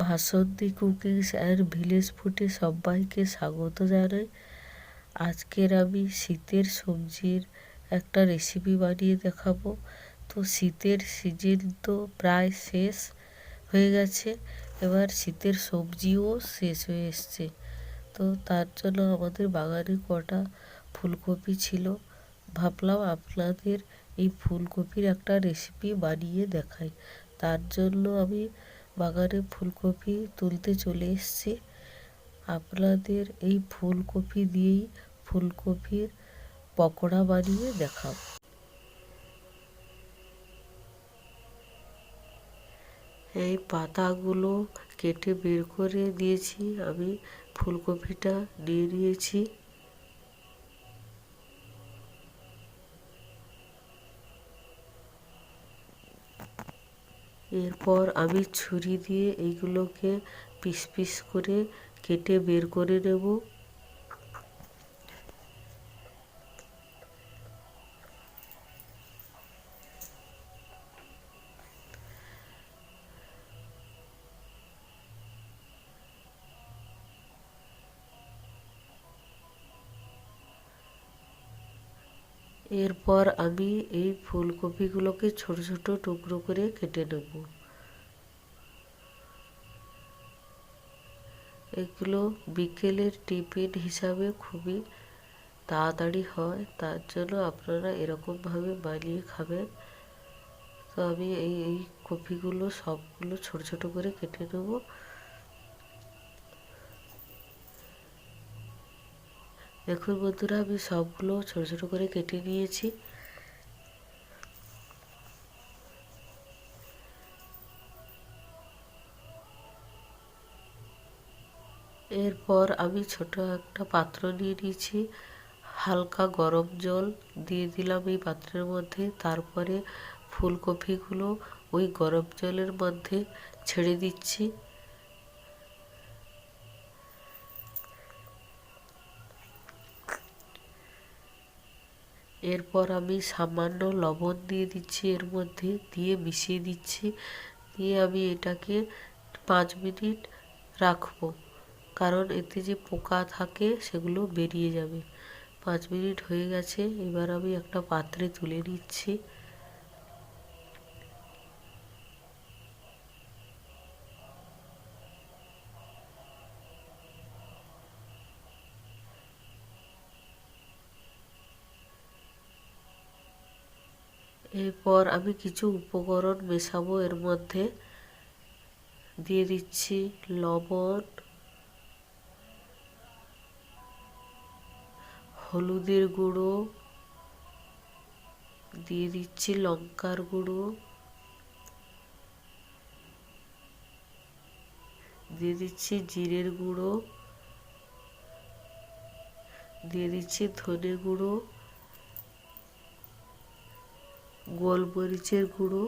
Basanti cookings and village ফুডে সবাইকে স্বাগত জানাই। আজকের আমি শীতের সবজির একটা রেসিপি বানিয়ে দেখাবো। তো শীতের সিজন তো প্রায় শেষ হয়ে গেছে, এবার শীতের সবজিও শেষ হয়ে এসছে। তো তার জন্য আমাদের বাগানে কটা ফুলকপি ছিল, ভাবলাম আপনাদের এই ফুলকপির একটা রেসিপি বানিয়ে দেখাই। তার জন্য আমি বাগানে ফুলকপি তুলতে চলে এসেছি। আপনাদের এই ফুলকপি দিয়েই ফুলকপির পকোড়া বানিয়ে দেখাবো। এই পাতাগুলো কেটে বের করে দিয়েছি, আমি ফুলকপিটা নিয়ে নিয়েছি। এরপর আমি ছুরি দিয়ে এইগুলোকে পিস পিস করে কেটে বের করে নেব। এরপর আমি এই ফুলকপিগুলোকে ছোট ছোট টুকরো করে কেটে নেব। এগুলো বিকেলের টিফিন হিসাবে খুবই তাড়াতাড়ি হয়, তার জন্য আপনারা এরকমভাবে বানিয়ে খাবেন। তো আমি এই কপিগুলো সবগুলো ছোট ছোট করে কেটে নেব। দেখুন বন্ধুরা, আমি সবগুলো ছোট ছোট করে কেটে নিয়েছি। এরপর আমি ছোট একটা পাত্র নিয়ে নিয়েছি, হালকা গরম জল দিয়ে দিলাম এই পাত্রের মধ্যে। তারপরে ফুলকপিগুলো ওই গরম জলের মধ্যে ছেড়ে দিচ্ছি। এরপর আমি সামান্য লবণ দিয়ে দিচ্ছি, এর মধ্যে দিয়ে মিশিয়ে দিচ্ছি। দিয়ে আমি এটাকে 5 মিনিট রাখবো, কারণ এতে যে পোকা থাকে সেগুলো বেরিয়ে যাবে। 5 মিনিট হয়ে গেছে, এবার আমি একটা পাত্রে তুলে নিচ্ছি। এরপর আমি কিছু উপকরণ মেশাবো, এর মধ্যে দিয়ে দিচ্ছি লবণ, হলুদের গুঁড়ো, দিয়ে দিচ্ছি লঙ্কার গুঁড়ো, দিয়ে দিচ্ছি জিরের গুঁড়ো, দিয়ে দিচ্ছি ধনে গুঁড়ো, গোলমরিচের গুঁড়ো,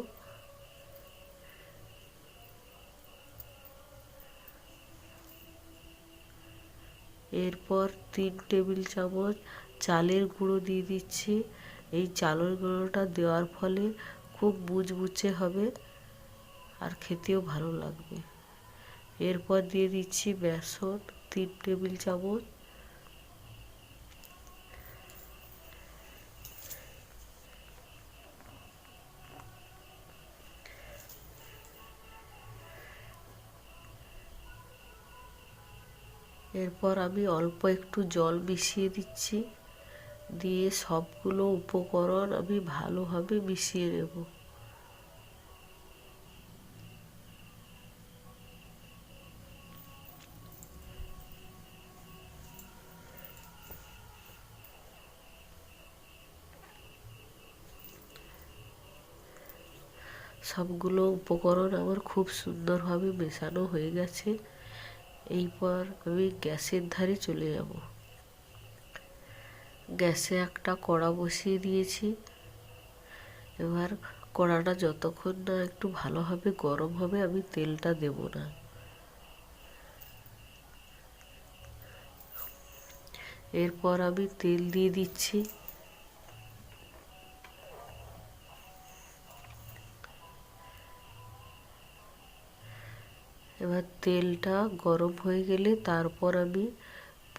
এরপর 3 টেবিল চামচ চালের গুঁড়ো দিয়ে দিচ্ছি। এই চালের গুঁড়োটা দেওয়ার ফলে খুব মুচমুচে হবে আর খেতেও ভালো লাগবে। এরপর দিয়ে দিচ্ছি বেসন 3 টেবিল চামচ। এরপর আমি অল্প একটু জল মিশিয়ে দিচ্ছি, দিয়ে সবগুলো উপকরণ আমি ভালোভাবে মিশিয়ে নেব। সবগুলো উপকরণ আমার খুব সুন্দরভাবে মেশানো হয়ে গেছে। এইবার আমি গ্যাসের ধারে চলে যাব। গ্যাসে একটা কড়া বসিয়ে দিয়েছি। এবার কড়াটা যতক্ষণ না একটু ভালোভাবে গরম হবে আমি তেলটা দেব না। এরপর আমি তেল দিয়ে দিচ্ছি। এবার তেলটা গরম হয়ে গেলে তারপর আমি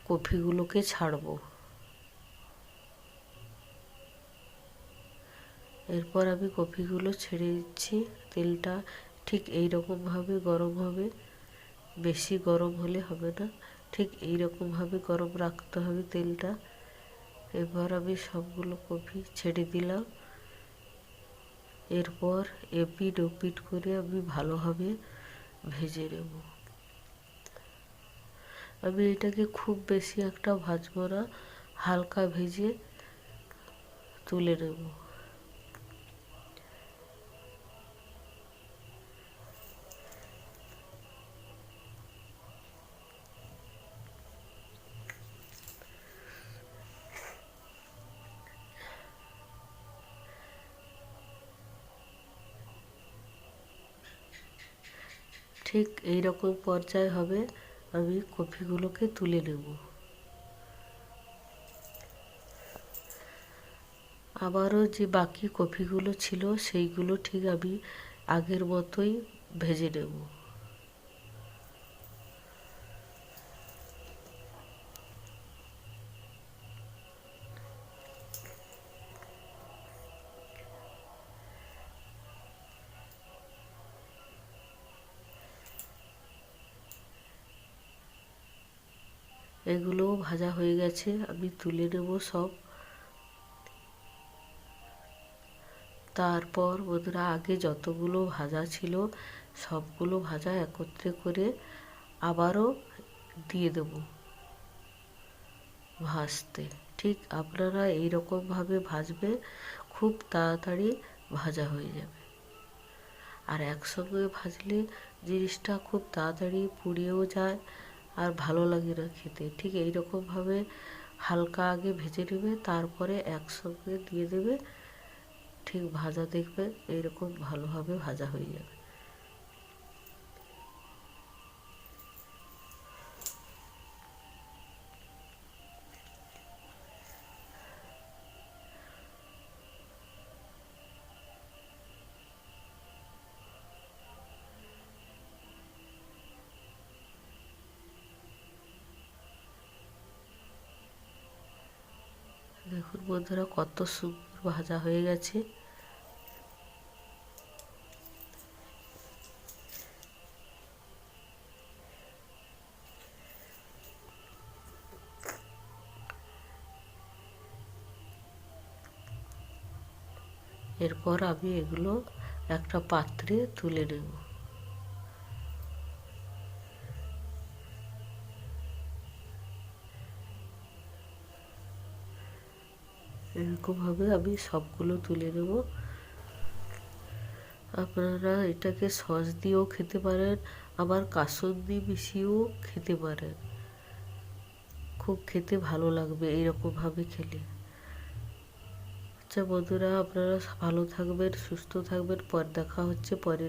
কপিগুলোকে ছাড়বো। এরপর আমি কপিগুলো ছেড়ে দিচ্ছি। তেলটা ঠিক এইরকমভাবে গরম হবে, বেশি গরম হলে হবে না, ঠিক এইরকমভাবে গরম রাখতে হবে তেলটা। এবার আমি সবগুলো কপি ছেড়ে দিলাম। এরপর এপিট ওপিট করে আমি ভালোভাবে ভেজে নেব। আমি এটাকে খুব বেশি একটা ভাজবো না, হালকা ভেজে তুলে নেব। ঠিক এইরকম পর্যায়ে হবে, আমি কপিগুলোকে তুলে নেব। আবারও যে বাকি কপিগুলো ছিল সেইগুলো ঠিক আমি আগের মতোই ভেজে নেব। এগুলোও ভাজা হয়ে গেছে, আমি তুলে নেব সব। তারপর বন্ধুরা আগে যতগুলো ভাজা ছিল সবগুলো ভাজা একত্রে করে আবারও দিয়ে দেব ভাজতে। ঠিক আপনারা এইরকমভাবে ভাজবে, খুব তাড়াতাড়ি ভাজা হয়ে যাবে। আর একসঙ্গে ভাজলে জিনিসটা খুব তাড়াতাড়ি পুড়িয়েও যায় আর ভালো লাগে না খেতে। ঠিক এইরকমভাবে হালকা আগে ভেজে নেবে, তারপরে একসঙ্গে দিয়ে দেবে। ঠিক ভাজা দেখবে এইরকম ভালোভাবে ভাজা হয়ে যাবে। দেখুন বন্ধুরা কত সুন্দর ভাজা হয়ে গেছে। এরপর আমি এগুলো একটা পাত্রে তুলে নেব। এরকমভাবে আমি সবগুলো তুলে নেব। আপনারা এটাকে সস দিয়েও খেতে পারেন, আবার কাসুন্দি মিশিয়েও খেতে পারেন। খুব খেতে ভালো লাগবে এইরকমভাবে খেলে। আচ্ছা বন্ধুরা, আপনারা ভালো থাকবেন, সুস্থ থাকবেন। পর দেখা হচ্ছে পরে।